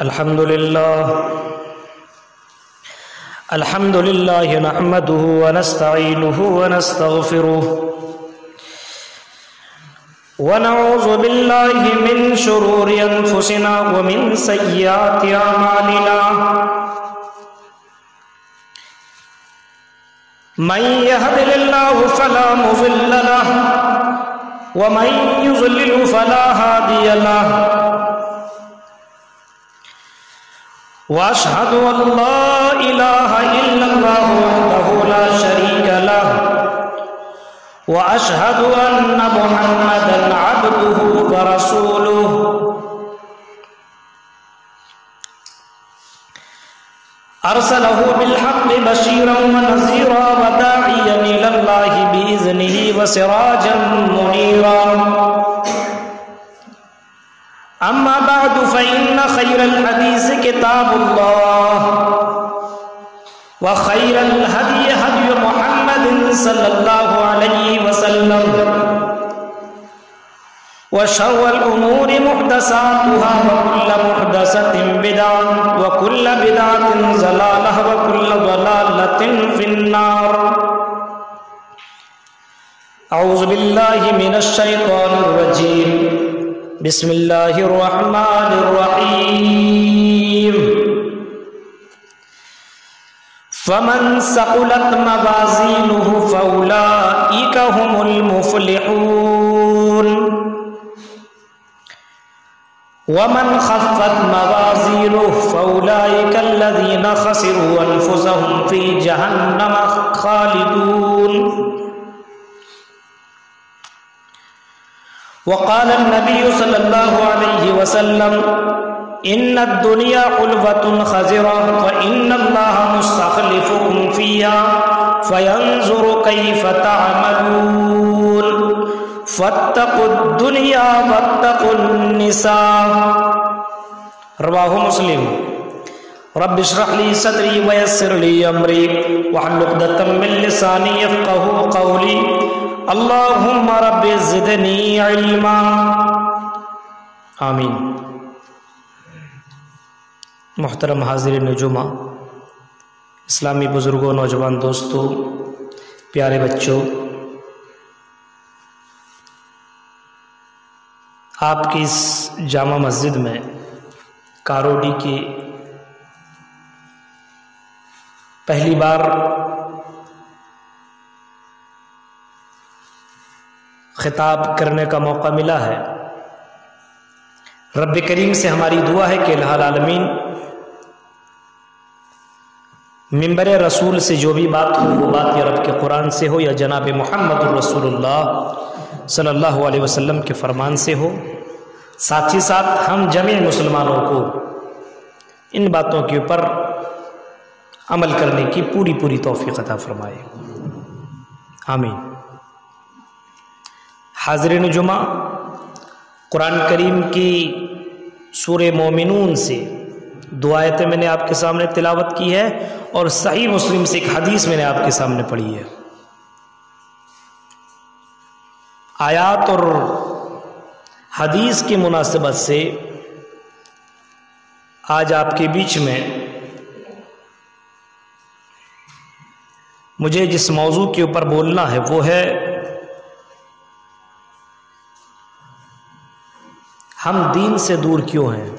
الحمد لله نحمده ونستعينه ونستغفره ونعوذ بالله من شرور أنفسنا ومن سيئات أعمالنا من يهد الله فلا مضل له ومن يضلل فلا هادي له وأشهد أن لا إله إلا الله وحده لا شريك له وأشهد أن محمدا عبده ورسوله أرسله بالحق بشيرا ونذيرا وداعيا إلى الله بإذنه وسراجا منيرا أما بعد فإن خير الحديث كتاب الله وخير الهدي هدي محمد صلى الله عليه وسلم وشر الأمور محدثاتها وكل محدثة بدعة وكل بدعة ضلالة وكل ضلالة في النار. أعوذ بالله من الشيطان الرجيم. بسم الله الرحمن الرحيم. فمن ثقلت موازينه فأولئك هم المفلحون ومن خفت موازينه فأولئك الذين خسروا أنفسهم في جهنم خالدون. وقال النبي صلى الله عليه وسلم إن الدنيا حلوة خضرة وإن الله مستخلفكم فيها فينظر كيف تعملون فاتقوا الدنيا واتقوا النساء. رواه مسلم. رب اشرح لي صدري ويسر لي أمري واحلل عقدة من لساني يفقهوا قولي. اللهم رب زدنی علما. آمین. محترم حاضرین جمعہ، اسلامی بزرگوں، نوجوان دوستوں، پیارے بچوں، آپ کی اس جامع مسجد میں کاروڈی کی پہلی بار خطاب کرنے کا موقع ملا ہے. رب کریم سے ہماری دعا ہے کہ الہ العالمین منبر رسول سے جو بھی بات ہو وہ بات یا رب کے قرآن سے ہو یا جناب محمد رسول اللہ صلی اللہ علیہ وسلم کے فرمان سے ہو. ساتھ ہی ساتھ ہم جميع مسلمانوں کو ان باتوں کے اوپر عمل کرنے کی پوری توفیق عطا فرمائے. آمین. حاضرین جمعہ، قرآن کریم کی سورہ مومنون سے دو آیتیں میں نے آپ کے سامنے تلاوت کی ہے اور صحیح مسلم سے ایک حدیث میں نے آپ کے سامنے پڑھی ہے. آیات اور حدیث کی مناسبت سے آج آپ کے بیچ میں مجھے جس موضوع کے اوپر بولنا ہے وہ ہے ہم دین سے دور کیوں ہیں.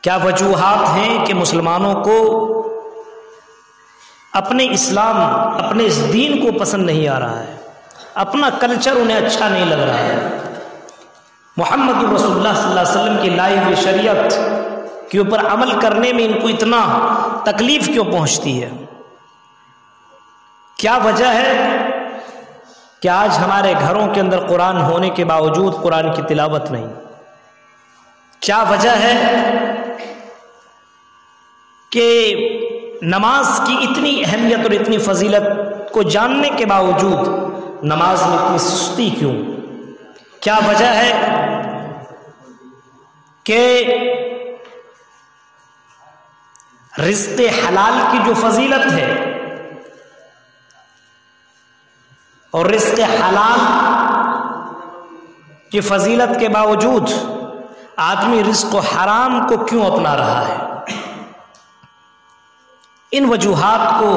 کیا وجوہات ہیں کہ مسلمانوں کو اپنے اسلام، اپنے اس دین کو پسند نہیں آ رہا ہے، اپنا کلچر انہیں اچھا نہیں لگ رہا ہے، محمد رسول اللہ صلی اللہ علیہ وسلم کی لائی ہوئی شریعت کے اوپر عمل کرنے میں ان کو اتنا تکلیف کیوں پہنچتی ہے؟ کیا وجہ ہے کہ آج ہمارے گھروں کے اندر قرآن ہونے کے باوجود قرآن کی تلاوت نہیں؟ کیا وجہ ہے کہ نماز کی اتنی اہمیت اور اتنی فضیلت کو جاننے کے باوجود نماز میں اتنی سستی کیوں؟ کیا وجہ ہے کہ رزق حلال کی جو فضیلت ہے اور رزق حلال کہ فضیلت کے باوجود آدمی رزق و حرام کو کیوں اپنا رہا ہے؟ ان وجوہات کو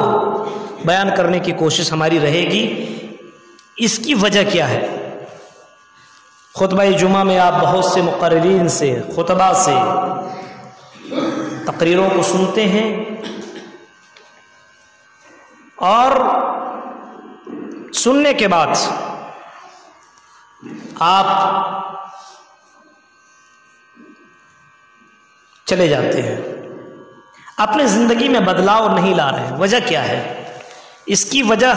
بیان کرنے کی کوشش ہماری رہے گی۔ اس کی وجہ کیا ہے؟ خطبہ جمعہ میں آپ بہت سے مقررین سے، خطبہ سے تقریروں کو سنتے ہیں اور سننے کے بعد آپ چلے جاتے ہیں، اپنے زندگی میں بدلاؤ نہیں لا رہے ہیں۔ وجہ کیا ہے؟ اس کی وجہ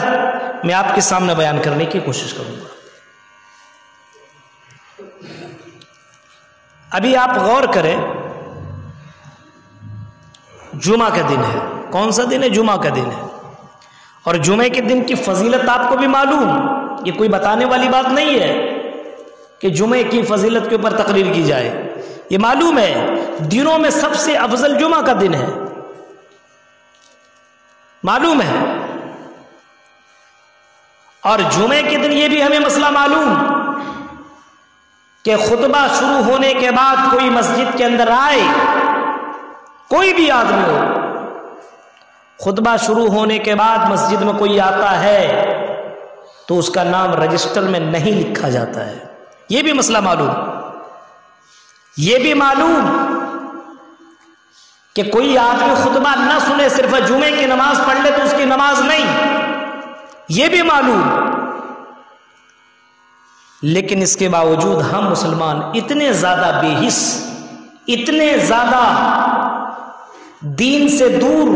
میں آپ کے سامنے بیان کرنے کی کوشش کروں گا۔ ابھی آپ غور کریں، جمعہ کا دن ہے۔ کون سا دن ہے؟ جمعہ کا دن ہے۔ اور جمعے کے دن کی فضیلت آپ کو بھی معلوم، یہ کوئی بتانے والی بات نہیں ہے کہ جمعے کی فضیلت کے اوپر تقریر کی جائے، یہ معلوم ہے دنوں میں سب سے افضل جمعہ کا دن ہے، معلوم ہے۔ اور جمعے کے دن یہ بھی ہمیں مسئلہ معلوم کہ خطبہ شروع ہونے کے بعد کوئی مسجد کے اندر آئے، کوئی بھی آدمی ہو، خطبہ شروع ہونے کے بعد مسجد میں کوئی آتا ہے تو اس کا نام رجسٹر میں نہیں لکھا جاتا ہے، یہ بھی مسئلہ معلوم۔ یہ بھی معلوم کہ کوئی آدمی خطبہ نہ سنے، صرف جمعے کی نماز پڑھ لے تو اس کی نماز نہیں، یہ بھی معلوم۔ لیکن اس کے باوجود ہم مسلمان اتنے زیادہ بے حس، اتنے زیادہ دین سے دور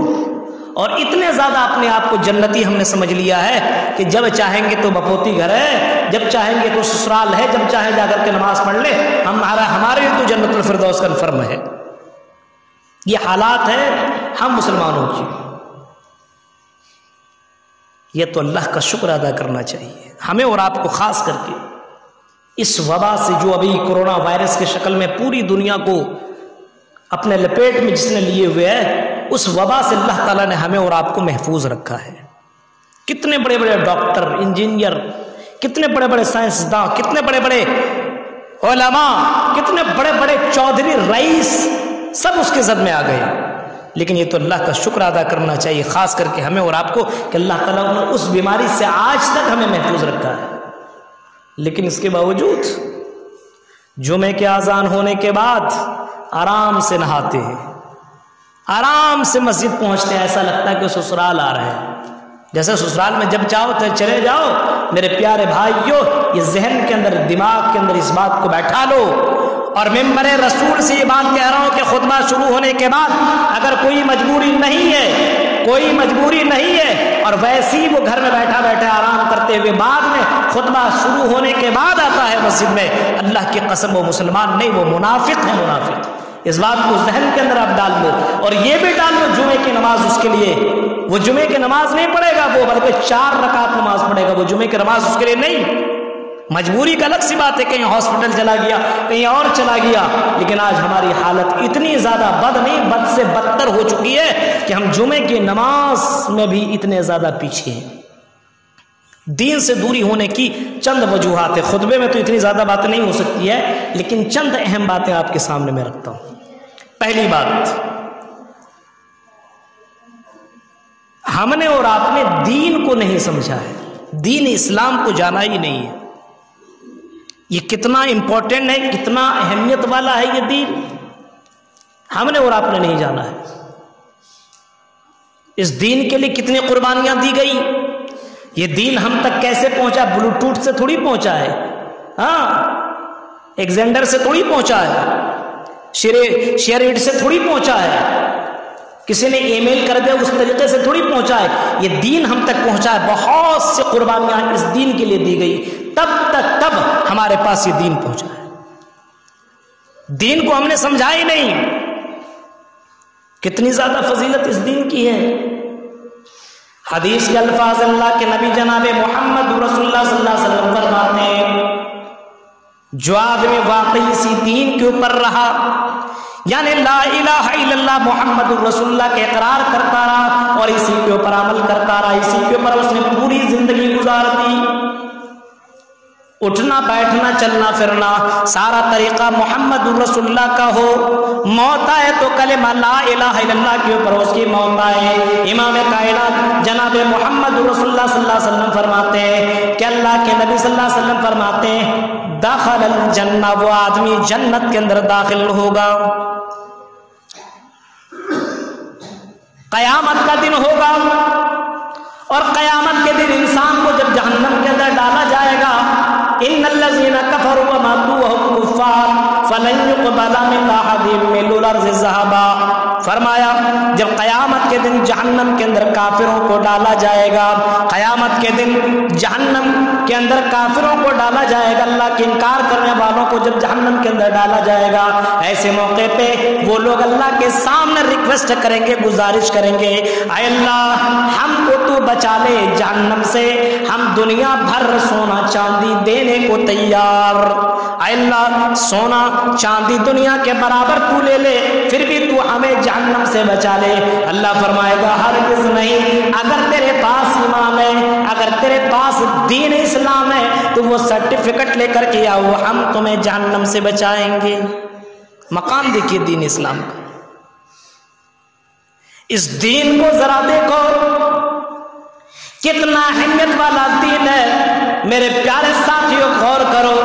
اور اتنے زیادہ اپنے آپ کو جنتی ہم نے سمجھ لیا ہے کہ جب چاہیں گے تو بپوتی گھر ہے، جب چاہیں گے تو سسرال ہے، جب چاہیں جا کر کے نماز پڑھ لے، ہمارے لیے تو جنت الفردوس کنفرم ہے۔ یہ حالات ہے ہم مسلمانوں کی۔ یہ تو اللہ کا شکر ادا کرنا چاہیے ہمیں اور آپ کو، خاص کر کے اس وبا سے جو ابھی کرونا وائرس کی شکل میں پوری دنیا کو اپنے لپیٹ میں جس نے لیے ہوئے ہے، اس وبا سے اللہ تعالیٰ نے ہمیں اور آپ کو محفوظ رکھا ہے۔ کتنے بڑے بڑے ڈاکٹر، انجینئر، کتنے بڑے بڑے سائنسداں، کتنے بڑے بڑے علماء، کتنے بڑے بڑے چودھری، رئیس، سب اس کے زد میں آ گئے۔ لیکن یہ تو اللہ کا شکر ادا کرنا چاہیے، خاص کر کے ہمیں اور آپ کو، کہ اللہ تعالیٰ نے اس بیماری سے آج تک ہمیں محفوظ رکھا ہے۔ لیکن اس کے باوجود جمعے کے اذان ہونے کے بعد آرام سے نہاتے ہیں، آرام سے مسجد پہنچتے ہیں، ایسا لگتا ہے کہ سسرال آ رہے ہیں۔ جیسے سسرال میں جب چاہو تو چلے جاؤ۔ میرے پیارے بھائیوں، یہ ذہن کے اندر، دماغ کے اندر اس بات کو بیٹھا لو، اور ممبر رسول سے یہ بات کہہ رہا ہوں کہ خطبہ شروع ہونے کے بعد اگر کوئی مجبوری نہیں ہے، کوئی مجبوری نہیں ہے، اور ویسے ہی وہ گھر میں بیٹھا بیٹھا آرام کرتے ہوئے بعد میں خطبہ شروع ہونے کے بعد آتا ہے مسجد میں، اللہ کی قسم وہ مسلمان نہیں، وہ منافق ہے، منافق۔ اس بات کو ذہن کے اندر آپ ڈال لو، اور یہ بھی ڈال لو جمعے کی نماز اس کے لیے، وہ جمعے کی نماز نہیں پڑھے گا، وہ بلکہ 4 رکعت نماز پڑھے گا، وہ جمعے کی نماز اس کے لیے نہیں۔ مجبوری کا الگ سی بات ہے، کہیں ہاسپٹل چلا گیا، کہیں اور چلا گیا، لیکن آج ہماری حالت اتنی زیادہ بد نہیں، بد سے بدتر ہو چکی ہے کہ ہم جمعے کی نماز میں بھی اتنے زیادہ پیچھے ہیں۔ دین سے دوری ہونے کی چند وجوہات ہیں، خطبے میں تو اتنی زیادہ باتیں نہیں ہو سکتی ہے، لیکن چند اہم باتیں آپ کے سامنے میں رکھتا ہوں۔ پہلی بات، ہم نے اور آپ نے دین کو نہیں سمجھا ہے، دین اسلام کو جانا ہی نہیں ہے۔ یہ کتنا امپورٹنٹ ہے، کتنا اہمیت والا ہے یہ دین، ہم نے اور آپ نے نہیں جانا ہے۔ اس دین کے لیے کتنی قربانیاں دی گئی، یہ دین ہم تک کیسے پہنچا؟ بلوٹوتھ سے تھوڑی پہنچا ہے، ہاں، ایگزینڈر سے تھوڑی پہنچا ہے، شیئر اٹ سے تھوڑی پہنچا ہے، کسی نے ای میل کر دیا اس طریقے سے تھوڑی پہنچا ہے۔ یہ دین ہم تک پہنچا ہے، بہت سی قربانیاں اس دین کے لیے دی گئی، تب ہمارے پاس یہ دین پہنچا ہے۔ دین کو ہم نے سمجھا ہی نہیں، کتنی زیادہ فضیلت اس دین کی ہے۔ حدیث کے الفاظ اللہ کے نبی جناب محمد رسول اللہ صلی اللہ علیہ وسلم فرماتے ہیں، جو آدمی واقعی اسی دین کے اوپر رہا، یعنی لا الہ الا اللہ محمد رسول اللہ کے اقرار کرتا رہا اور اسی کے اوپر عمل کرتا رہا، اسی کے اوپر اس نے پوری زندگی گزار دی، اٹھنا بیٹھنا چلنا پھرنا سارا طریقہ محمد رسول اللہ کا ہو، موت آئے تو کلمہ لا الہ الا اللہ کے اوپر اس کی موت آئے۔ امام کائنات جناب محمد رسول اللہ صلی اللہ علیہ وسلم فرماتے ہیں کہ اللہ کے نبی صلی اللہ علیہ وسلم فرماتے ہیں دخل الجنہ، وہ آدمی جنت کے اندر داخل ہوگا، قیامت کا دن ہوگا، اور قیامت کے دن انسان کو جب جہنم کے اندر ڈالا جائے گا، ان الذین کفروا وماتوا وهم کفار فلن يقبل من احدهم ملء الارض ذهبا۔ فرمایا جب قیامت کے دن جہنم کے اندر کافروں کو ڈالا جائے گا، قیامت کے دن جہنم کے اندر کافروں کو ڈالا جائے گا، اللہ کے انکار کرنے والوں کو جب جہنم کے اندر ڈالا جائے گا، ایسے موقع پہ وہ لوگ اللہ کے سامنے ریکویسٹ کریں گے، گزارش کریں گے، اے اللہ ہم کو تو بچا لے جہنم سے، ہم دنیا بھر سونا چاندی دینے کو تیار، اے اللہ سونا چاندی دنیا کے برابر تو لے لے، پھر بھی تو ہمیں جہنم سے بچا لے۔ اللہ فرمائے گا ہرگز نہیں، اگر تیرے پاس ایمان ہے، اگر تیرے پاس دین اسلام ہے تو وہ سرٹیفکیٹ لے کر کے آؤ، ہم تمہیں جہنم سے بچائیں گے۔ مقام دیکھیے دین اسلام کا، اس دین کو ذرا دیکھو کتنا اہمیت والا دین ہے۔ میرے پیارے ساتھیوں غور کرو،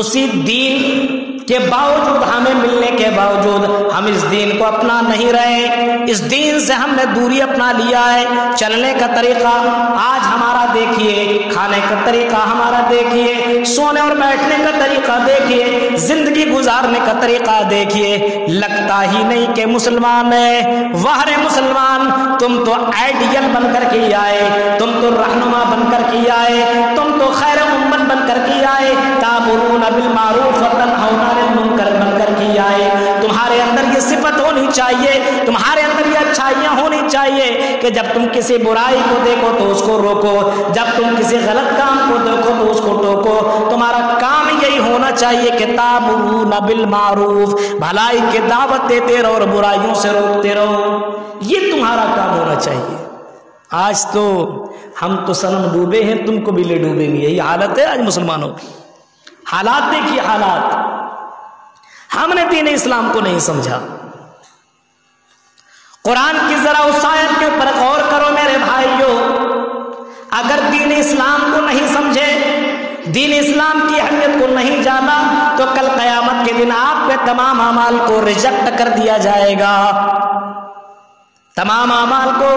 اسی دین کے باوجود ہمیں ملنے کے باوجود ہم اس دین کو اپنا نہیں رہے، اس دین سے ہم نے دوری اپنا لیا ہے۔ چلنے کا طریقہ آج ہمارا دیکھیے، کھانے کا طریقہ ہمارا دیکھیے، سونے اور بیٹھنے کا طریقہ دیکھیے، زندگی گزارنے کا طریقہ دیکھیے، لگتا ہی نہیں کہ مسلمان ہے۔ واہ رے مسلمان، تم تو آئیڈیل بن کر کے آئے، تم تو رہنما بن کر کے آئے، تم تو خیر امت بن کر کے آئے، تامرون بالمعروف وتنہون عن المنکر بن کر کے آئے۔ تمہارے اندر یہ صفت ہونی چاہیے، تمہارے اندر یہ اچھائیاں ہونی چاہیے کہ جب تم کسی برائی کو دیکھو تو اس کو روکو، جب تم کسی غلط کام کو دیکھو تو اس کو ٹوکو۔ تمہارا کام یہی ہونا چاہیے کہ تامرون بالمعروف، بھلائی کی دعوت دیتے رہو اور برائیوں سے روکتے رہو، یہ تمہارا کام ہونا چاہیے۔ آج تو ہم تو صنم ڈوبے ہیں، تم کو بھی لے ڈوبیں گے، یہی حالت ہے آج مسلمانوں کی۔ حالات دیکھیے، حالات، ہم نے دین اسلام کو نہیں سمجھا۔ قرآن کی ذرا اس آیت کے اوپر غور کرو میرے بھائیوں، اگر دین اسلام کو نہیں سمجھے، دین اسلام کی اہمیت کو نہیں جانا، تو کل قیامت کے دن آپ کے تمام اعمال کو ریجیکٹ کر دیا جائے گا، تمام اعمال کو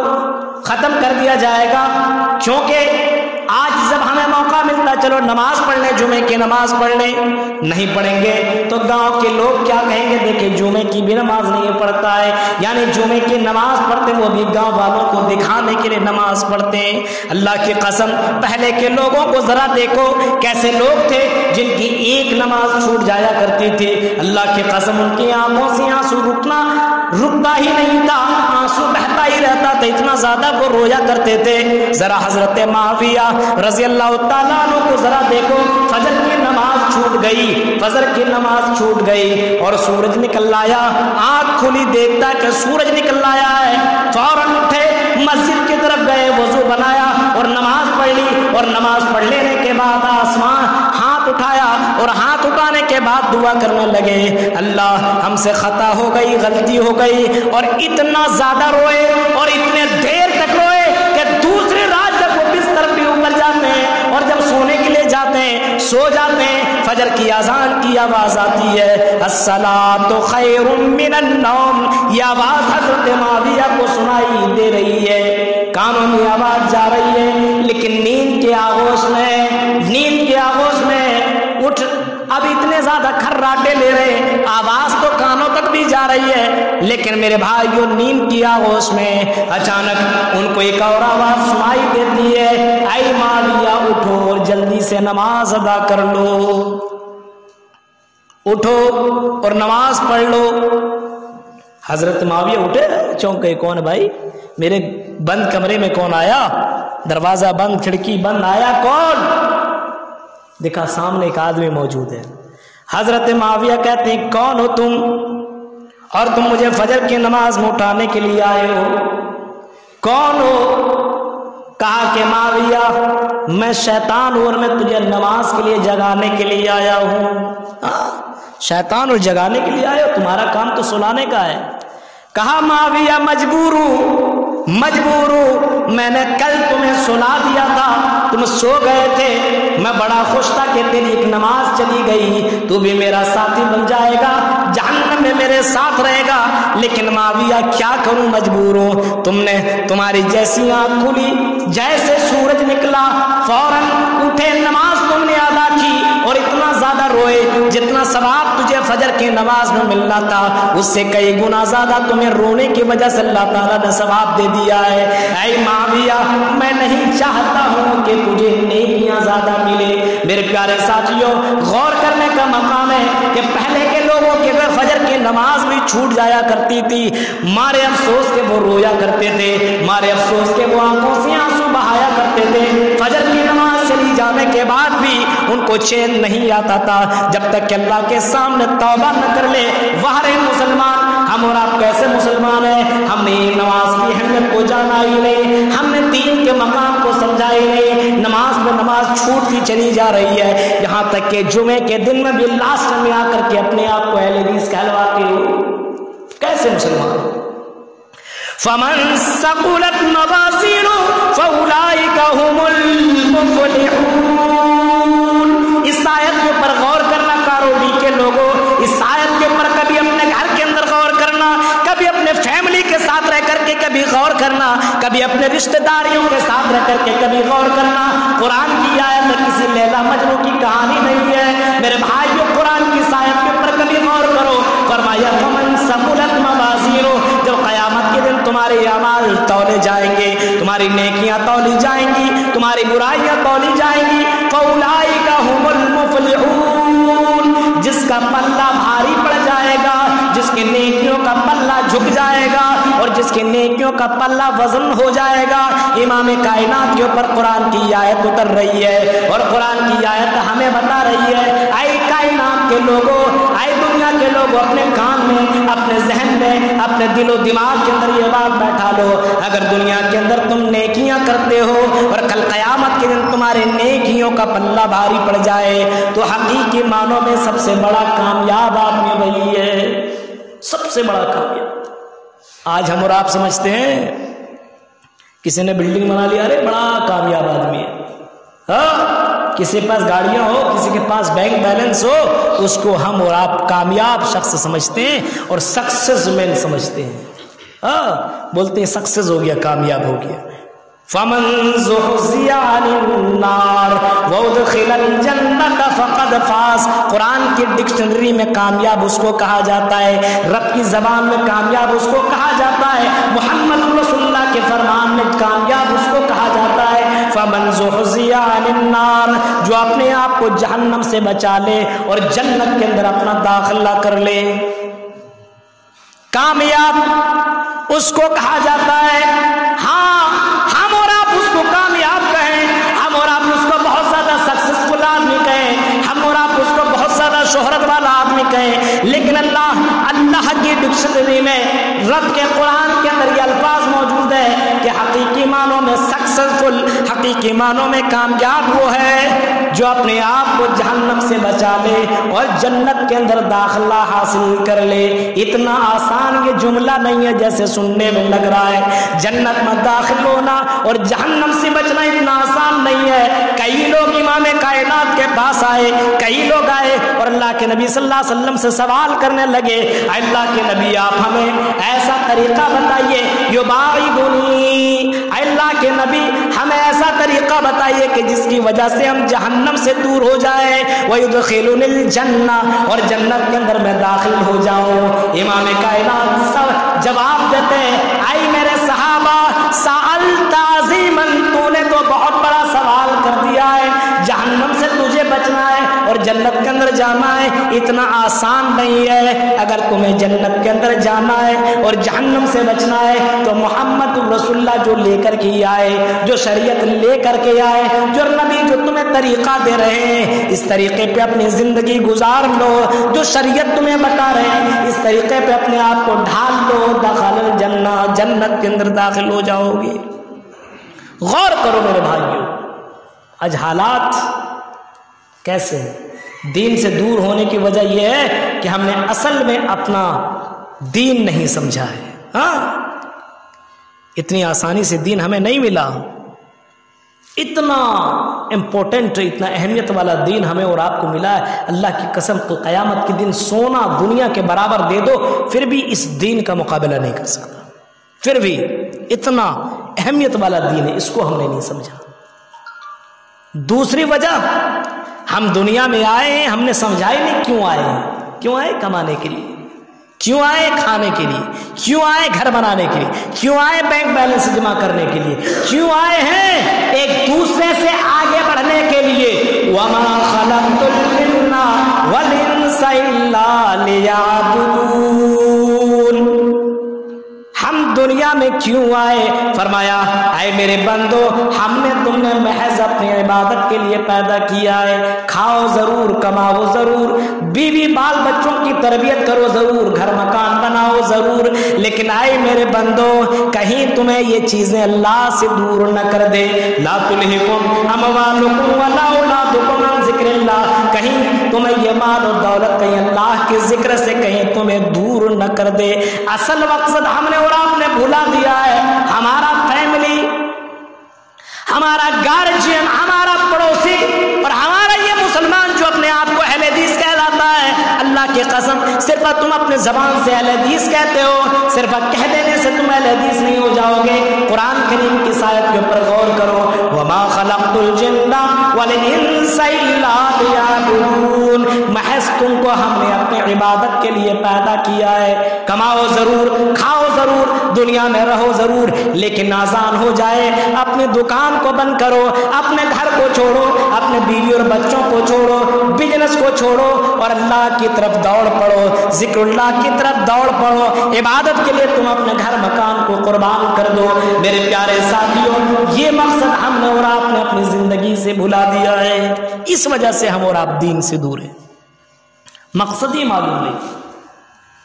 ختم کر دیا جائے گا۔ کیونکہ آج جب ہمیں موقع ملتا چلو نماز پڑھ لیں، جمعے کی نماز پڑھ لیں، نہیں پڑھیں گے تو گاؤں کے لوگ کیا کہیں گے، دیکھیں جمعے کی بھی نماز نہیں پڑھتا ہے، یعنی جمعے کی نماز پڑھتے وہ بھی گاؤں والوں کو دکھانے کے لیے نماز پڑھتے ہیں۔ اللہ کی قسم پہلے کے لوگوں کو ذرا دیکھو، کیسے لوگ تھے جن کی ایک نماز چھوٹ جایا کرتی تھی، اللہ کی قسم ان کی آنکھوں سے آنسو رکتا ہی نہیں تھا، آنسو بہتا ہی رہتا تھا، اتنا زیادہ وہ رویا کرتے تھے۔ ذرا حضرت معاویہ رضی اللہ تعالیٰ عنہ کو ذرا دیکھو، فجر کی نماز چھوٹ گئی، فجر کی نماز چھوٹ گئی اور سورج نکل آیا، آنکھ کھلی دیکھتا کہ سورج نکل آیا ہے، فوراً اٹھے مسجد کی طرف گئے، وضو بنایا اور نماز پڑھ لی، اور نماز پڑھ لینے کے بعد آسمان ہاتھ اٹھایا اور ہاتھ اٹھانے کے بعد دعا کرنے لگے، اللہ ہم سے خطا ہو گئی، غلطی ہو گئی، اور اتنا زیادہ روئے اور اتنے دیر تک روئے کہ دوسری رات جب وہ بستر پہ اوپر جاتے ہیں اور جب سونے کے لیے جاتے ہیں، سو جاتے ہیں، فجر کی اذان کی آواز آتی ہے، الصلاۃ خیر من النوم، یہ آواز حضرت معاویہ کو سنائی دے رہی ہے، کانوں میں آواز جا رہی ہے، لیکن نیند کے آغوش میں اٹھ، اب اتنے زیادہ کھراٹے لے رہے، آواز تو کانوں تک بھی جا رہی ہے، لیکن میرے بھائیوں نیند کی آغوش میں اچانک ان کو ایک اور آواز سنائی دیتی ہے، اے معاویہ اٹھو اور جلدی سے نماز ادا کر لو، اٹھو اور نماز پڑھ لو۔ حضرت معاویہ اٹھے، چونکے کون بھائی، میرے بند کمرے میں کون آیا، دروازہ بند، کھڑکی بند، آیا کون؟ دیکھا سامنے ایک آدمی موجود ہے۔ حضرت معاویہ کہتے ہیں کون ہو تم، اور تم مجھے فجر کی نماز میں اٹھانے کے لیے آئے ہو، کون ہو؟ کہا کہ معاویہ میں شیطان ہوں اور میں تجھے نماز کے لیے جگانے کے لیے آیا ہوں۔ شیطان اور جگانے کے لیے آیا ہو، تمہارا کام تو سلانے کا ہے۔ کہا معاویہ مجبور ہوں، میں نے کل تمہیں سلا دیا تھا، تم سو گئے تھے، میں بڑا خوش تھا کہ تیری ایک نماز چلی گئی، تو بھی میرا ساتھی بن جائے گا، جہنم میں میرے ساتھ رہے گا، لیکن معاویہ کیا کروں، مجبور ہوں۔ تمہاری جیسی آنکھ کھلی، جیسے سورج نکلا فوراً اٹھے، نماز تم نے ادا کی اور اتنا زیادہ روئے جتنا ثواب تجھے فجر کی نماز میں ملنا تھا اس سے کئی گنا زیادہ تمہیں رونے کی وجہ سے اللہ تعالیٰ نے ثواب دے دیا ہے۔ اے معاویہ میں نہیں چاہتا ہوں کہ تجھے نیکیاں زیادہ ملے۔ میرے پیارے ساتھیوں، غور کرنے کا مقام ہے کہ پہلے کے لوگوں کے اگر فجر کی نماز بھی چھوٹ جایا کرتی تھی، مارے افسوس کے وہ رویا کرتے تھے، مارے افسوس کے وہ آنکھوں سے آنسو بہایا کرتے تھے۔ فجر کی نماز چلی جانے کے بعد بھی ان کو چین نہیں آتا تھا جب تک کہ اللہ کے سامنے توبہ نہ کر لے۔ وہرے مسلمان، ہم اور آپ کیسے مسلمان ہیں؟ ہم نے نماز کی اہمیت کو جانا ہی نہیں، ہم نے دین کے مقام کو سمجھا ہی نہیں، نماز میں نماز چھوٹتی چلی جا رہی ہے، یہاں تک کہ جمعے کے دن میں بھی لاسٹ میں آ کر کے اپنے آپ کو اہل حدیث کہلواتے ہو۔ کیسے مسلمان؟ فمن ثقلت موازینہ فاولئک هم المفلحون۔ اس آیت کے اوپر غور کرنا کاروبی کے لوگوں، اس آیت کے اوپر کبھی اپنے گھر کے اندر غور کرنا، کبھی اپنے فیملی کے ساتھ رہ کر کے کبھی غور کرنا، کبھی اپنے رشتہ داریوں کے ساتھ رہ کر کے کبھی غور کرنا۔ قرآن کی آیت میں کسی لیلا مجنوں کی کہانی نہیں ہے میرے بھائیوں، قرآن کی اس آیت کے اوپر کبھی غور کرو۔ فرمایا فمن ثقلت موازینہ، جب قیامت کے دن تمہارے اعمال تولے جائیں گے، تمہاری نیکیاں تولی جائیں گی، تمہاری برائیاں تولی جائیں گی، فاولئک هم المفلحون، جس کا پلہ بھاری پڑ جائے گا، جس کے نیکیوں کا پلہ جھک جائے گا اور جس کے نیکیوں کا پلہ وزن ہو جائے گا۔ امام کائنات کے اوپر قرآن کی آیت اتر رہی ہے اور قرآن کی آیت ہمیں بتا رہی ہے، اے کائنات کے لوگوں، اے دنیا کے لوگوں، اپنے کان میں، اپنے ذہن میں، اپنے دل و دماغ کے اندر یہ بات بیٹھا لو، اگر دنیا کے اندر تم نیکیاں کرتے ہو اور کل قیامت کے دن تمہارے نیکیوں کا پلہ بھاری پڑ جائے تو حقیقی معنوں میں سب سے بڑا کامیاب آدمی وہی ہے، سب سے بڑا کامیاب۔ آج ہم اور آپ سمجھتے ہیں کسی نے بلڈنگ بنا لیا، ارے بڑا کامیاب آدمی ہے، ہاں، کسی کے پاس گاڑیاں ہو، کسی کے پاس بینک بیلنس ہو، اس کو ہم اور آپ کامیاب شخص سمجھتے ہیں اور سکسیس مین سمجھتے ہیں، ہاں، بولتے ہیں سکسیس ہو گیا، کامیاب ہو گیا۔ فمن زحزح عن النار وادخل الجنۃ فقد فاز۔ قرآن کی ڈکشنری میں کامیاب اس کو کہا جاتا ہے، رب کی زبان میں کامیاب اس کو کہا جاتا ہے، محمد رسول اللہ کے فرمان میں کامیاب اس کو کہا جاتا ہے۔ فمن زحزح عن النار، جو اپنے آپ کو جہنم سے بچا لے اور جنت کے اندر اپنا داخلہ کر لے، کامیاب اس کو کہا جاتا ہے۔ ہاں، ہم اور آپ اس کو کامیاب کہیں، ہم اور آپ اس کو بہت زیادہ سکسیسفل آدمی کہیں، ہم اور آپ اس کو بہت زیادہ شہرت والا آدمی کہیں، لیکن اللہ کی ڈکشنری میں، رب کے قرآن کے اندر یہ الفاظ موجود ہے کہ حقیقی معنوں میں سکسیسفل، حقیقی معنوں میں کامیاب وہ ہے جو اپنے آپ کو جہنم سے بچا لے اور جنت کے اندر داخلہ حاصل کر لے۔ اتنا آسان یہ جملہ نہیں ہے جیسے سننے میں لگ رہا ہے، جنت میں داخل ہونا اور جہنم سے بچنا اتنا آسان نہیں ہے۔ کئی لوگ امام کائنات کے پاس آئے، کئی لوگ آئے اور اللہ کے نبی صلی اللہ علیہ وسلم سے سوال کرنے لگے، اللہ کے نبی آپ ہمیں ایسا طریقہ بتائیے، یباعدنی، اللہ کے نبی ہمیں ایسا طریقہ بتائیے کہ جس کی وجہ سے ہم جہنم سے دور ہو جائے، وَيُدْخِلُنِ الْجَنَّةَ، اور جنت کے اندر میں داخل ہو جاؤں۔ امام کائنات سب جواب دیتے ہیں، اے میرے صحابہ، سألت عظیما، تو نے تو بہت بڑا سوال کر دیا ہے، جہنم سے تجھے بچنا ہے اور جنت کے اندر جانا ہے، اتنا آسان نہیں ہے۔ اگر تمہیں جنت کے اندر جانا ہے اور جہنم سے بچنا ہے تو محمد رسول اللہ جو لے کر کے آئے، جو شریعت لے کر کے آئے، جو نبی جو تمہیں طریقہ دے رہے ہیں، اس طریقے پہ اپنی زندگی گزار لو، جو شریعت تمہیں بتا رہے ہیں اس طریقے پہ اپنے آپ کو ڈھال لو، دخل الجنہ، جنت کے اندر داخل ہو جاؤ گے۔ غور کرو میرے بھائیوں، آج حالات کیسے ہیں؟ دین سے دور ہونے کی وجہ یہ ہے کہ ہم نے اصل میں اپنا دین نہیں سمجھا ہے۔ ہاں، اتنی آسانی سے دین ہمیں نہیں ملا، اتنا امپورٹنٹ، اتنا اہمیت والا دین ہمیں اور آپ کو ملا ہے۔ اللہ کی قسم، تو قیامت کے دن سونا دنیا کے برابر دے دو پھر بھی اس دین کا مقابلہ نہیں کر سکتا، پھر بھی اتنا اہمیت والا دین ہے، اس کو ہم نے نہیں سمجھا۔ دوسری وجہ، ہم دنیا میں آئے ہیں، ہم نے سمجھا ہی نہیں کیوں آئے ہیں۔ کیوں آئے؟ کمانے کے لیے۔ کیوں آئے؟ کھانے کے لیے۔ کیوں آئے؟ گھر بنانے کے لیے۔ کیوں آئے؟ بینک بیلنس جمع کرنے کے لیے۔ کیوں آئے ہیں؟ ایک دوسرے سے آگے بڑھنے کے لیے۔ وَمَا خَلَقْتُ الْجِنَّ وَالْإِنسَ إِلَّا لِيَعْبُدُونِ۔ ہم دنیا میں کیوں آئے؟ فرمایا، اے میرے بندو، ہم نے تم نے محض اپنی عبادت کے لیے پیدا کیا ہے۔ کھاؤ ضرور، کماؤ ضرور، بیوی بال بچوں کی تربیت کرو ضرور، گھر مکان بناؤ ضرور، لیکن اے میرے بندو، کہیں تمہیں یہ چیزیں اللہ سے دور نہ کر دے۔ لا تلہکم اموالکم ولا اولادکم عن ذکر اللہ، کہیں تمہیں یہ مال و دولت کہیں اللہ کے ذکر سے کہیں تمہیں دور نہ کر دے۔ اصل مقصد ہم نے اور آپ نے بھلا دیا ہے، ہمارا فیملی، ہمارا گارجین، ہمارا پڑوسی اور ہمارا یہ مسلمان جو اپنے آپ کو اہل حدیث کہلاتا ہے، اللہ کی قسم صرف تم اپنے زبان سے اہل حدیث کہتے ہو، صرف کہہ دینے سے تم اہل حدیث نہیں ہو جاؤ گے۔ قرآن کریم کی آیت کے اوپر غور کرو، وما خلقت الجن والانس الا لیعبدون، محض تم کو ہم نے اپنی عبادت کے لیے پیدا کیا ہے۔ کماؤ ضرور، کھاؤ ضرور، دنیا میں رہو ضرور، لیکن آزان ہو جائے اپنی دکان کو بند کرو، اپنے گھر کو چھوڑو، اپنے بیوی اور بچوں کو چھوڑو، بزنس کو چھوڑو اور اللہ کی طرف دوڑ پڑو، ذکر اللہ کی طرف دوڑ پڑو، عبادت کے لیے تم اپنے گھر مکان کو قربان کر دو۔ میرے پیارے ساتھیوں، یہ مقصد ہم نے اور آپ نے اپنی زندگی سے بھلا دیا ہے، اس وجہ سے ہم اور آپ دین سے دور ہیں، مقصد ہی معلوم نہیں۔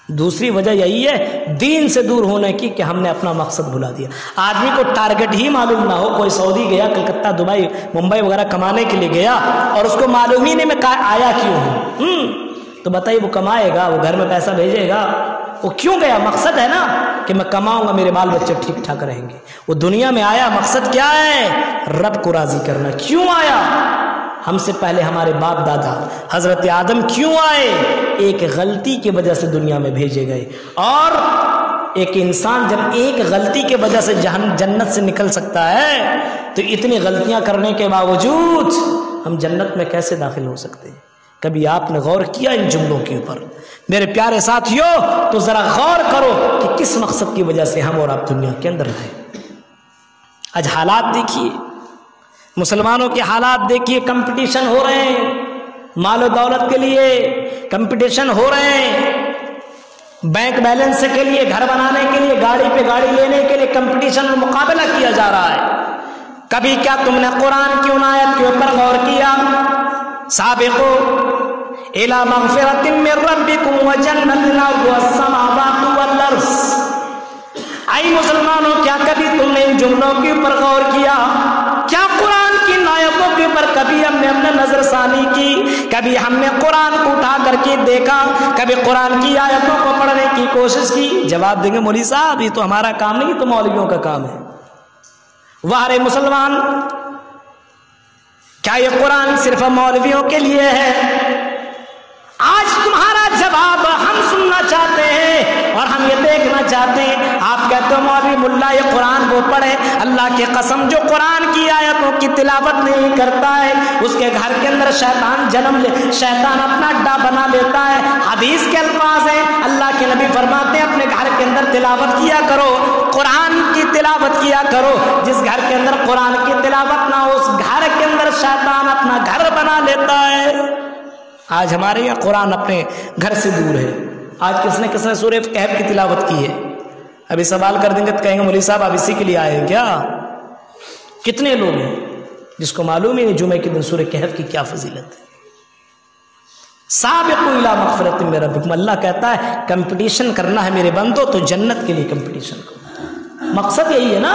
دوسری وجہ یہی ہے دین سے دور ہونے کی کہ ہم نے اپنا مقصد بھلا دیا۔ آدمی کو ٹارگٹ ہی معلوم نہ ہو، کوئی سعودی گیا، کلکتہ، دبئی، ممبئی وغیرہ کمانے کے لیے گیا اور اس کو معلوم ہی نہیں میں آیا کیوں ہوں، تو بتائیے وہ کمائے گا، وہ گھر میں پیسہ بھیجے گا، وہ کیوں گیا؟ مقصد ہے نا کہ میں کماؤں گا، میرے بال بچے ٹھیک ٹھاک رہیں گے۔ وہ دنیا میں آیا، مقصد کیا ہے؟ رب کو راضی کرنا۔ کیوں آیا؟ ہم سے پہلے ہمارے باپ دادا حضرت آدم کیوں آئے؟ ایک غلطی کی وجہ سے دنیا میں بھیجے گئے، اور ایک انسان جب ایک غلطی کی وجہ سے جنت سے نکل سکتا ہے تو اتنی غلطیاں کرنے کے باوجود ہم جنت میں کیسے داخل ہو سکتے ہیں؟ کبھی آپ نے غور کیا ان جملوں کے اوپر؟ میرے پیارے ساتھیوں، تو ذرا غور کرو کہ کس مقصد کی وجہ سے ہم اور آپ دنیا کے اندر رہے۔ آج حالات دیکھیے، مسلمانوں کے حالات دیکھیے، کمپٹیشن ہو رہے ہیں، مال و دولت کے لیے کمپٹیشن ہو رہے ہیں، بینک بیلنس کے لیے، گھر بنانے کے لیے، گاڑی پہ گاڑی لینے کے لیے کمپٹیشن اور مقابلہ کیا جا رہا ہے۔ کبھی کیا تم نے قرآن کی آیت کے اوپر غور کیا؟ سابقوا الی مغفرۃ من ربکم وجنۃ عرضها السماوات والارض۔ اے مسلمانوں، کیا کبھی تم نے ان جملوں کے اوپر غور کیا؟ کیا قرآن کی آیتوں کے اوپر کبھی ہم نے نظر ثانی کی؟ کبھی ہم نے قرآن کو اٹھا کر کے دیکھا؟ کبھی قرآن کی آیتوں کو پڑھنے کی کوشش کی؟ جواب دیں گے مولوی صاحب یہ تو ہمارا کام نہیں، یہ تو مولویوں کا کام ہے۔ وارے مسلمان، کیا یہ قرآن صرف مولویوں کے لیے ہے؟ آج تمہارا جواب ہم سننا چاہتے ہیں اور ہم یہ دیکھنا چاہتے ہیں۔ آپ کہتے ہو مولوی ملا یہ قرآن کو پڑھے، اللہ کی قسم جو قرآن کی آیتوں کی تلاوت نہیں کرتا ہے اس کے گھر کے اندر شیطان اپنا اڈا بنا لیتا ہے۔ حدیث کے الفاظ ہیں، اللہ کے نبی فرماتے ہیں اپنے گھر کے اندر تلاوت کیا کرو، قرآن کی تلاوت کیا کرو۔ جس گھر کے اندر قرآن کی تلاوت نہ ہو اس گھر کے اندر شیطان اپنا گھر بنا لیتا ہے۔ آج ہمارے یہاں قرآن اپنے گھر سے دور ہے۔ آج کس نے سورہ کہف کی تلاوت کی ہے؟ ابھی سوال کر دیں گے تو کہیں گے مولوی صاحب آپ اسی کے لیے آئے ہیں کیا؟ کتنے لوگ ہیں جس کو معلوم ہی نہیں جمعے کے دن سورہ کہف کی کیا فضیلت ہے؟ سابقوا الی مغفرۃ من ربکم، اللہ کہتا ہے کمپٹیشن کرنا ہے میرے بندو تو جنت کے لیے کمپٹیشن کرو۔ مقصد یہی ہے نا،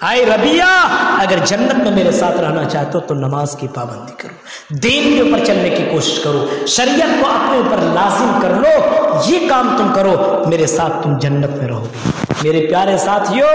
آئے ربیہ اگر جنت میں میرے ساتھ رہنا چاہتے ہو تو نماز کی پابندی کرو، دین کے اوپر چلنے کی کوشش کرو، شریعت کو اپنے اوپر لازم کر لو، یہ کام تم کرو، میرے ساتھ تم جنت میں رہو گے۔ میرے پیارے ساتھیو،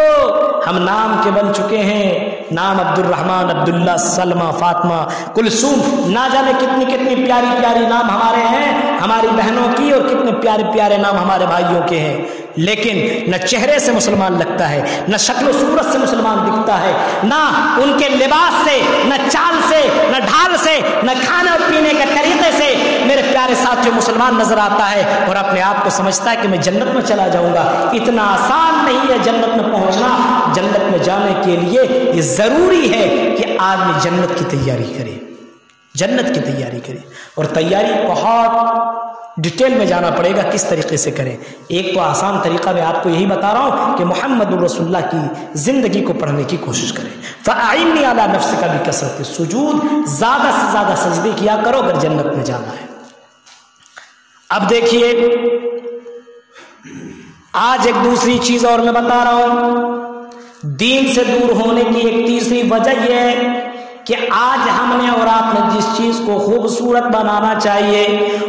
ہم نام کے بن چکے ہیں، نام عبد الرحمن، عبداللہ، سلمہ، فاطمہ، کلثوم، نہ جانے کتنی کتنی پیاری پیاری نام ہمارے ہیں ہماری بہنوں کی، اور کتنے پیارے پیارے نام ہمارے بھائیوں کے ہیں، لیکن نہ چہرے سے مسلمان لگتا ہے، نہ شکل و صورت سے مسلمان دکھتا ہے، نہ ان کے لباس سے، نہ چال سے، نہ ڈھال سے، نہ کھانے اور پینے کے طریقے سے میرے پیارے ساتھیوں مسلمان نظر آتا ہے، اور اپنے آپ کو سمجھتا ہے کہ میں جنت میں چلا جاؤں گا۔ اتنا آسان نہیں ہے جنت میں پہنچنا۔ جنت میں جانے کے لیے یہ ضروری ہے کہ آدمی جنت کی تیاری کرے، جنت کی تیاری کرے، اور تیاری بہت ڈیٹیل میں جانا پڑے گا کس طریقے سے کریں۔ ایک تو آسان طریقہ میں آپ کو یہی بتا رہا ہوں کہ محمد الرسول اللہ کی زندگی کو پڑھنے کی کوشش کریں۔ فَأَعِنِّي عَلَى نَفْسِكَ بِكَثْرَةِ السُّجُودِ، زیادہ سے زیادہ سجدے کیا کرو اگر جنت میں جانا ہے۔ اب دیکھیے، آج ایک دوسری چیز اور میں بتا رہا ہوں، دین سے دور ہونے کی ایک تیسری وجہ یہ ہے کہ آج ہم نے اور آپ نے جس چیز کو خوبصورت بنانا چاہیے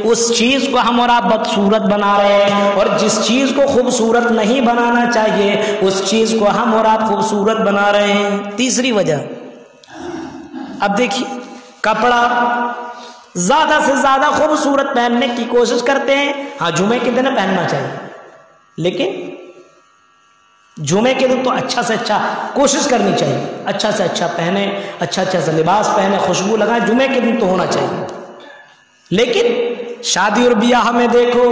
اس چیز کو ہم اور آپ بدصورت بنا رہے ہیں، اور جس چیز کو خوبصورت نہیں بنانا چاہیے اس چیز کو ہم اور آپ خوبصورت بنا رہے ہیں۔ تیسری وجہ، اب دیکھیے، کپڑا زیادہ سے زیادہ خوبصورت پہننے کی کوشش کرتے ہیں، ہاں جمعے کے دن پہننا چاہیے، لیکن جمعے کے دن تو اچھا سے اچھا کوشش کرنی چاہیے، اچھا سے اچھا پہنے، اچھا سے لباس پہنے، خوشبو لگائیں، جمعے کے دن تو ہونا چاہیے۔ لیکن شادی اور بیاہ میں دیکھو،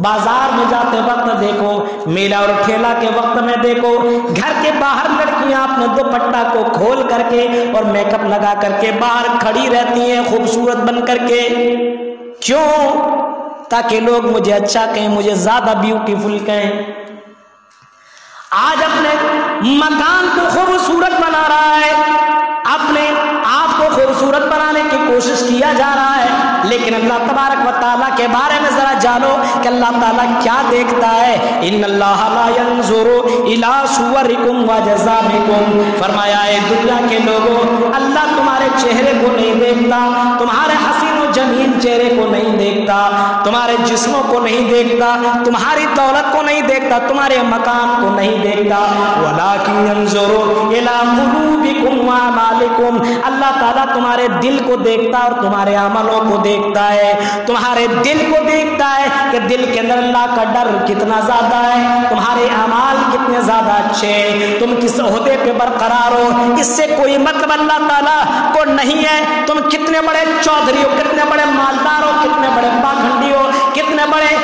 بازار میں جاتے وقت دیکھو، میلہ اور ٹھیلا کے وقت میں دیکھو، گھر کے باہر لڑکیاں اپنے دوپٹہ کو کھول کر کے اور میک اپ لگا کر کے باہر کھڑی رہتی ہیں خوبصورت بن کر کے۔ کیوں؟ تاکہ لوگ مجھے اچھا کہیں، مجھے زیادہ بیوٹیفل کہیں۔ آج اپنے مکان کو خوبصورت بنا رہا ہے، اپنے آپ کو خوبصورت بنانے کی کوشش کیا جا رہا ہے، لیکن اللہ تبارک و تعالیٰ کے بارے میں ذرا جانو کہ اللہ تعالیٰ کیا دیکھتا ہے۔ ان اللہ لا ينظر الى صورکم واجسامکم، فرمایا ہے دنیا کے لوگوں، اللہ تمہارے چہرے کو نہیں دیکھتا، تمہارے حسین و جمیل چہرے کو نہیں دیکھتا، تمہارے جسموں کو نہیں دیکھتا، تمہاری دولت کو نہیں دیکھتا، تمہارے مکان کو نہیں دیکھتا، ولکن ينظر الى قلوبکم واعمالکم، اللہ تعالیٰ تمہارے دل کو دیکھتا اور تمہارے عملوں کو دیکھتا ہے، تمہارے دل کو دیکھتا ہے کہ دل کے اندر اللہ کا ڈر کتنا زیادہ ہے، تمہارے اعمال کتنے زیادہ اچھے ہیں، تم کس عہدے پہ برقرار ہو، اس سے کوئی مطلب اللہ تعالیٰ کو نہیں ہے، تم کتنے بڑے چودھری ہو، کتنے بڑے مالدار ہو، کتنے بڑے پاکھنڈی ہو، کتنے بڑے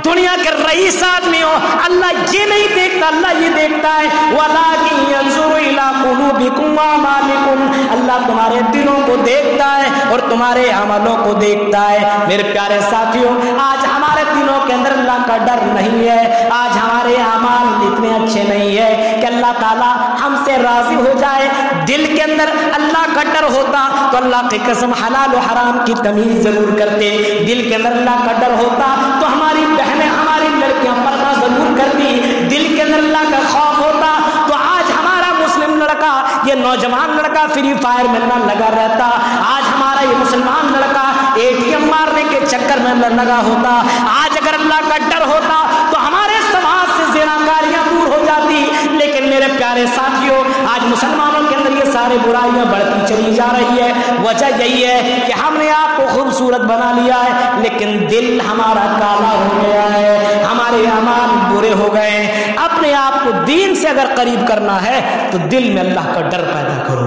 دنیا کے رئیس آدمی ہو، اللہ یہ نہیں دیکھتا، اللہ یہ دیکھتا ہے وَلَٰكِن يَنظُرُ إِلَىٰ قُلُوبِكُمْ وَأَعْمَالِكُمْ، اللہ تمہارے دلوں کو دیکھتا ہے اور تمہارے عملوں کو دیکھتا ہے۔ میرے پیارے ساتھیوں، آج ہمارے دلوں کے اندر اللہ کا ڈر نہیں ہے، آج ہمارے اعمال اتنے اچھے نہیں ہے کہ اللہ تعالیٰ ہم سے راضی ہو جائے۔ دل کے اندر اللہ کا ڈر ہوتا تو اللہ کی قسم حلال و حرام کی تمیز ضرور کرتے، دل کے اندر اللہ کا ڈر ہوتا تو ہماری بہنیں، ہماری لڑکیاں پردہ ضرور کرتی، دل کے اندر اللہ کا خوف ہوتا تو آج ہمارا مسلم لڑکا، یہ نوجوان لڑکا فری فائر میں نہ لگا رہتا، آج ہمارا یہ مسلمان لڑکا ATM مارنے کے چکر میں نہ لگا ہوتا۔ آج اگر اللہ کا ڈر ہوتا تو ہمارے سماج سے زناکاریاں دور ہو جاتی، لیکن میرے پیارے ساتھیوں آج مسلمانوں کے اندر یہ سارے برائیاں بڑھتی چلی جا رہی ہے۔ وجہ یہی ہے کہ ہم نے آپ کو خوبصورت بنا لیا ہے، لیکن دل ہمارا کالا ہو گیا ہے، ہمارے اعمال برے ہو گئے ہیں۔ اپنے آپ کو دین سے اگر قریب کرنا ہے تو دل میں اللہ کا ڈر پیدا کرو،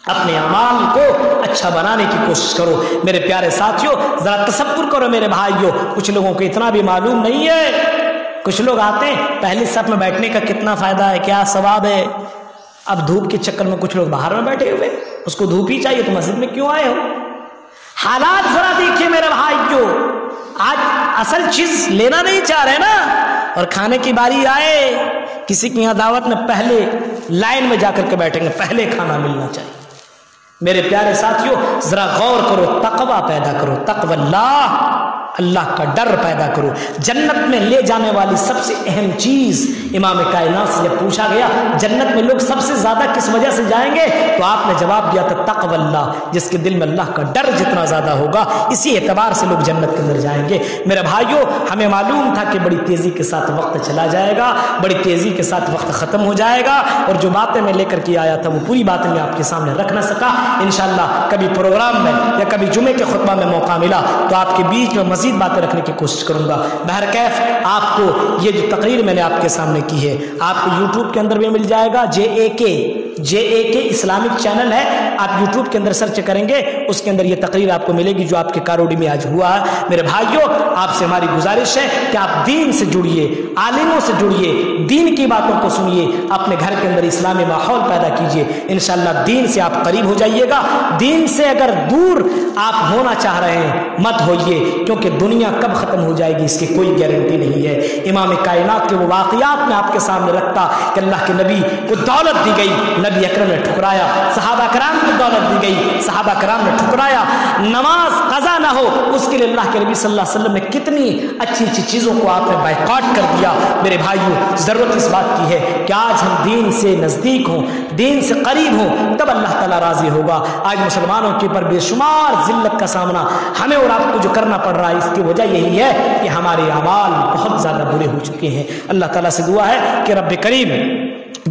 اپنے اعمال کو اچھا بنانے کی کوشش کرو۔ میرے پیارے ساتھیوں ذرا تصور کرو میرے بھائیوں، کچھ لوگوں کو اتنا بھی معلوم نہیں ہے، کچھ لوگ آتے ہیں پہلی صف میں بیٹھنے کا کتنا فائدہ ہے، کیا ثواب ہے، اب دھوپ کے چکر میں کچھ لوگ باہر میں بیٹھے ہوئے، اس کو دھوپ ہی چاہیے تو مسجد میں کیوں آئے ہو؟ حالات ذرا دیکھیے میرے بھائیوں، آج اصل چیز لینا نہیں چاہ رہے نا، اور کھانے کی باری آئے کسی کی یہاں دعوت میں پہلے لائن میں جا کر کے بیٹھیں گے، پہلے کھانا ملنا چاہیے۔ میرے پیارے ساتھیوں ذرا غور کرو، تقوی پیدا کرو، تقوی اللہ، اللہ کا ڈر پیدا کرو۔ جنت میں لے جانے والی سب سے اہم چیز امام کائنات سے جب پوچھا گیا جنت میں لوگ سب سے زیادہ کس وجہ سے جائیں گے، تو آپ نے جواب دیا تھا تقوی اللہ، جس کے دل میں اللہ کا ڈر جتنا زیادہ ہوگا اسی اعتبار سے لوگ جنت کے اندر جائیں گے۔ میرے بھائیوں، ہمیں معلوم تھا کہ بڑی تیزی کے ساتھ وقت چلا جائے گا، بڑی تیزی کے ساتھ وقت ختم ہو جائے گا، اور جو باتیں میں لے کر کے آیا تھا وہ پوری باتیں میں آپ کے سامنے رکھ نہ سکا۔ انشاءاللہ کبھی پروگرام میں یا کبھی جمعے کے خطبہ میں موقع ملا تو آپ کے بیچ میں مزید باتیں رکھنے کی کوشش کروں گا۔ بہرکیف آپ کو یہ جو تقریر میں نے آپ کے سامنے کی ہے آپ کو یوٹیوب کے اندر بھی مل جائے گا، جے اے کے اسلامک چینل ہے، آپ یوٹیوب کے اندر سرچ کریں گے اس کے اندر یہ تقریر آپ کو ملے گی جو آپ کے کاروڑی میں آج ہوا ہے۔ میرے بھائیوں، آپ سے ہماری گزارش ہے کہ آپ دین سے جڑیے، عالموں سے جڑیے، دین کی باتوں کو سنیے، اپنے گھر کے اندر اسلامی ماحول پیدا کیجیے، انشاءاللہ دین سے آپ قریب ہو جائیے گا۔ دین سے اگر دور آپ ہونا چاہ رہے ہیں مت ہوئیے، کیونکہ دنیا کب ختم ہو جائے گی اس کی کوئی گارنٹی نہیں ہے۔ امام کائنات کے وہ واقعات میں آپ کے سامنے رکھتا کہ اللہ کے نبی کو دولت دی گئی، نبی اکرم نے ٹھکرایا، صحابہ کرام کو دولت دی گئی، صحابہ کرام نے ٹھکرایا، نماز قضا نہ ہو اس کے لیے اللہ کے نبی صلی اللہ علیہ وسلم نے کتنی اچھی اچھی چیزوں کو آپ نے بائیکاٹ کر دیا۔ میرے بھائیوں، ضرورت اس بات کی ہے کہ آج ہم دین سے نزدیک ہوں، دین سے قریب ہوں، تب اللہ تعالیٰ راضی ہوگا۔ آج مسلمانوں کے اوپر بے شمار ذلت کا سامنا ہمیں اور آپ کو جو کرنا پڑ رہا ہے اس کی وجہ یہی ہے کہ ہمارے اعمال بہت زیادہ برے ہو چکے ہیں۔ اللہ تعالیٰ سے دعا ہے کہ رب کریم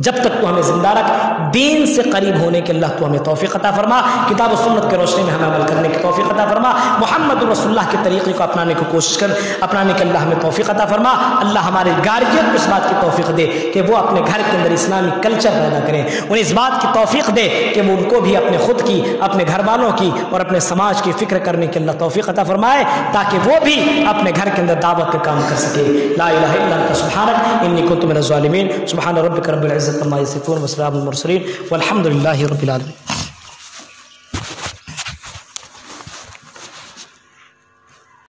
جب تک تو ہمیں زندہ رکھ، دین سے قریب ہونے کے اللہ تو ہمیں توفیق عطا فرما، کتاب و سنت کے روشنی میں ہمیں عمل کرنے کی توفیق عطا فرما، محمد رسول اللہ کے طریقے کو اپنانے کی کوشش کر، اپنانے کے اللہ ہمیں توفیق عطا فرما۔ اللہ ہمارے گارجین کو اس بات کی توفیق دے کہ وہ اپنے گھر کے اندر اسلامی کلچر پیدا کریں، انہیں اس بات کی توفیق دے کہ وہ ان کو بھی اپنے خود کی، اپنے گھر والوں کی اور اپنے سماج کی فکر کرنے کے اللہ توفیق عطا فرمائے، تاکہ وہ بھی اپنے گھر کے اندر دعوت کا کام کر سکے۔ لا الہ الا انت سبحانک انی کنت من الظالمین، سبحان ربک رب العزت عما یصفون وسلام المرسلین والحمد للہ رب العالمین۔